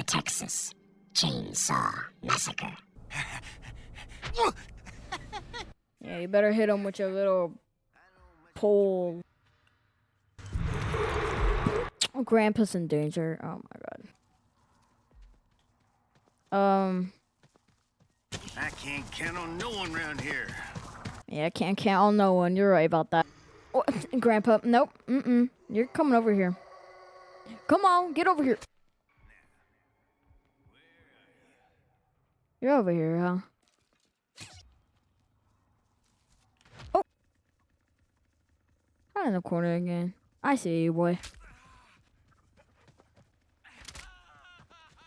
Texas Chainsaw Massacre. Yeah, you better hit him with your little pole. Oh, Grandpa's in danger. Oh my god. I can't count on no one around here. Yeah, I can't count on no one. You're right about that. Oh, Grandpa, nope. You're coming over here. Come on, get over here. You're over here, huh? Oh. Right in the corner again. I see you, boy.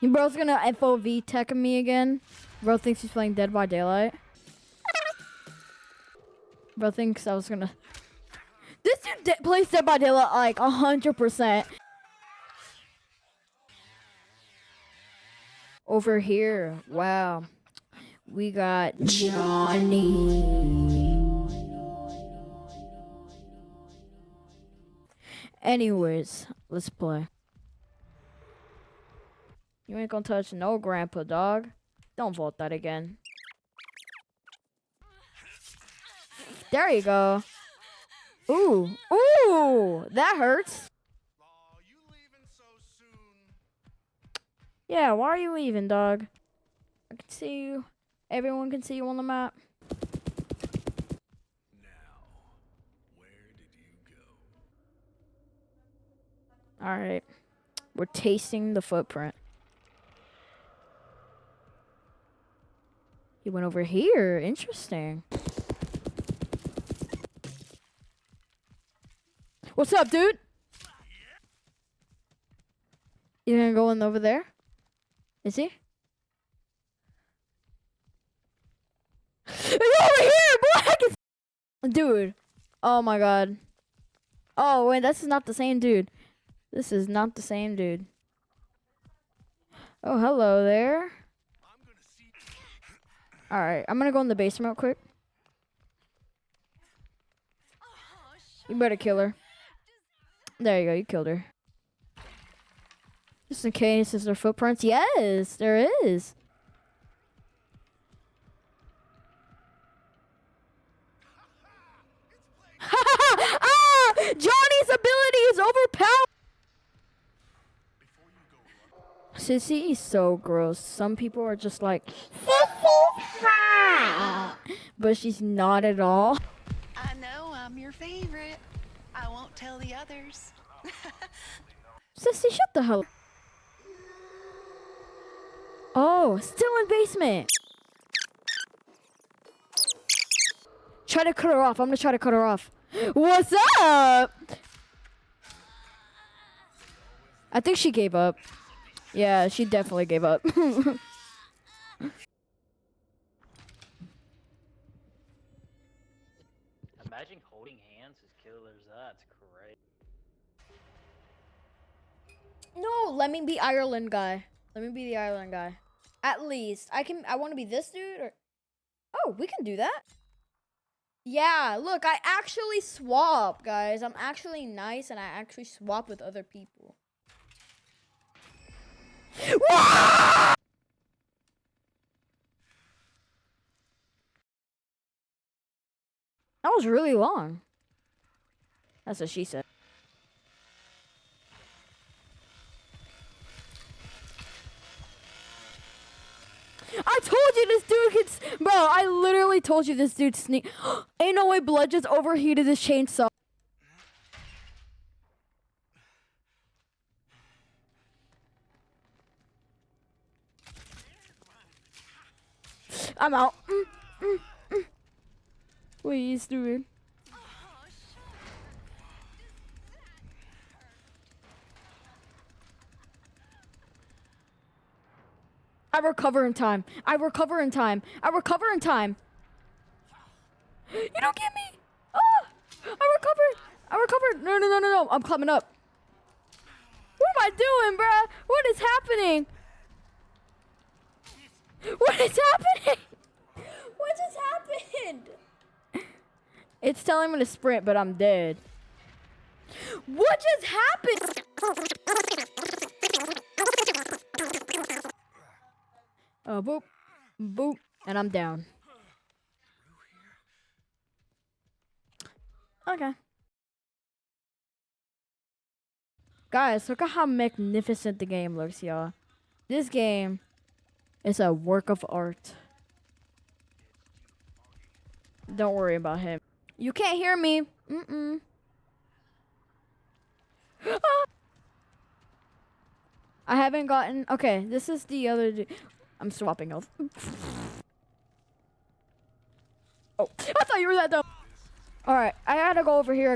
You bro's gonna FOV tech me again. Bro thinks he's playing Dead by Daylight. Bro thinks I was gonna... This dude plays Dead by Daylight like 100%. Over here, wow. We got Johnny. Anyways, let's play. You ain't gonna touch no Grandpa, dog. Don't vote that again. There you go. Ooh, ooh, that hurts. Aw, you leaving so soon? Yeah, why are you leaving, dog? I can see you. Everyone can see you on the map. Now, where did you go? Alright. We're tasting the footprint. He went over here. Interesting. What's up, dude? You gonna go in over there? Is he? He's over here, black! Dude. Oh my god. Oh, wait, this is not the same dude. This is not the same dude. Oh, hello there. Alright, I'm gonna go in the basement real quick. You better kill her. There you go, you killed her. Just in case, is there footprints? Yes, there is. Ah! Johnny's ability is overpowered! Sissy is so gross. Some people are just like, Sissy's hot! But she's not at all. I know I'm your favorite. I won't tell the others. Sissy, shut the hell up. Oh, still in basement. Try to cut her off. I'm gonna try to cut her off. What's up? I think she gave up. Yeah, she definitely gave up. Imagine holding hands as killers. That's great. No, let me be Ireland guy. Let me be the Ireland guy. At least I want to be this dude. Or oh, we can do that. Yeah, look, I actually swap, guys. I'm actually nice, and I actually swap with other people. That was really long. That's what she said. I told you this dude could... Bro, I literally told you this dude sneak... Ain't no way Blood just overheated his chainsaw. I'm out. What are you doing? I recover in time. I recover in time. I recover in time. You don't get me. Oh, I recovered. I recovered. No, no, no, no, no. I'm coming up. What am I doing, bruh? What is happening? What is happening? What just happened? It's telling me to sprint, but I'm dead. What just happened? Boop. Boop. And I'm down. Okay. Guys, look at how magnificent the game looks, y'all. This game is a work of art. Don't worry about him. You can't hear me. Mm-mm. I haven't gotten... Okay, this is the other... I'm swapping health. Oh, I thought you were that dumb. Alright, I gotta go over here.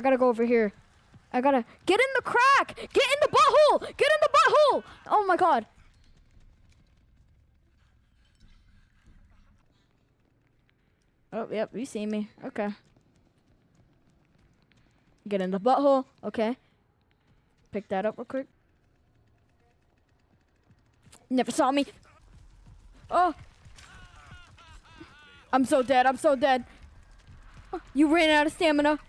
I gotta get in the crack! Get in the butthole! Get in the butthole! Oh my god. Oh, yep, you see me. Okay. Get in the butthole. Okay. Pick that up real quick. Never saw me. Oh. I'm so dead. I'm so dead. You ran out of stamina.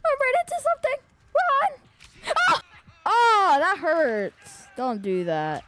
I ran into something. Run. Oh, that hurts. Don't do that.